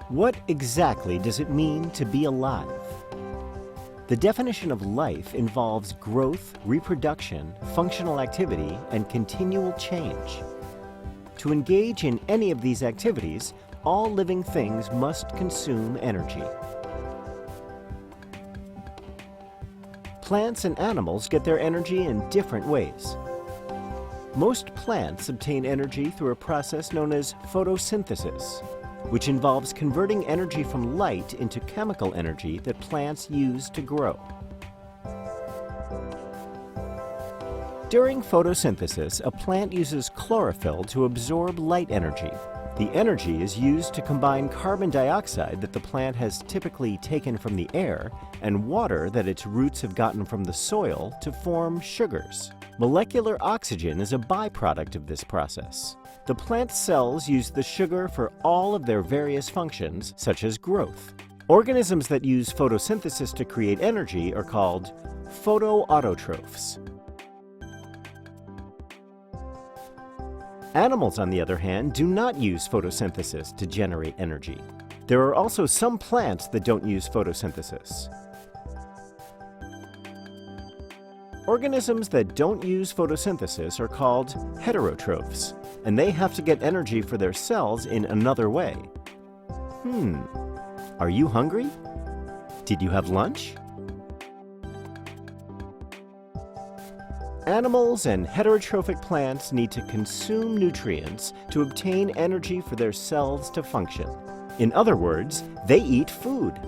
What exactly does it mean to be alive? The definition of life involves growth, reproduction, functional activity, and continual change. To engage in any of these activities, all living things must consume energy. Plants and animals get their energy in different ways. Most plants obtain energy through a process known as photosynthesis, which involves converting energy from light into chemical energy that plants use to grow. During photosynthesis, a plant uses chlorophyll to absorb light energy. The energy is used to combine carbon dioxide that the plant has typically taken from the air and water that its roots have gotten from the soil to form sugars. Molecular oxygen is a byproduct of this process. The plant cells use the sugar for all of their various functions, such as growth. Organisms that use photosynthesis to create energy are called photoautotrophs. Animals, on the other hand, do not use photosynthesis to generate energy. There are also some plants that don't use photosynthesis. Organisms that don't use photosynthesis are called heterotrophs, and they have to get energy for their cells in another way. Are you hungry? Did you have lunch? Animals and heterotrophic plants need to consume nutrients to obtain energy for their cells to function. In other words, they eat food.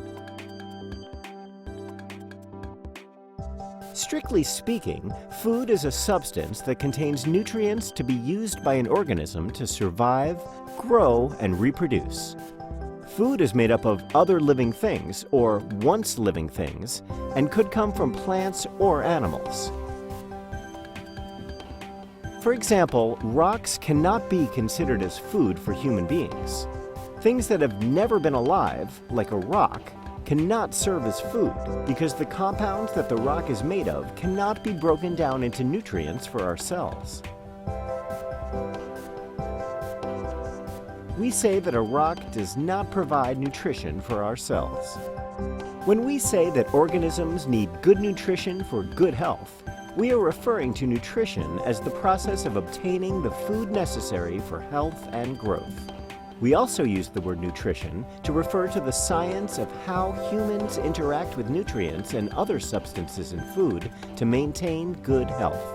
Strictly speaking, food is a substance that contains nutrients to be used by an organism to survive, grow, and reproduce. Food is made up of other living things, or once living things, and could come from plants or animals. For example, rocks cannot be considered as food for human beings. Things that have never been alive, like a rock, cannot serve as food because the compounds that the rock is made of cannot be broken down into nutrients for our cells. We say that a rock does not provide nutrition for our cells. When we say that organisms need good nutrition for good health, we are referring to nutrition as the process of obtaining the food necessary for health and growth. We also use the word nutrition to refer to the science of how humans interact with nutrients and other substances in food to maintain good health.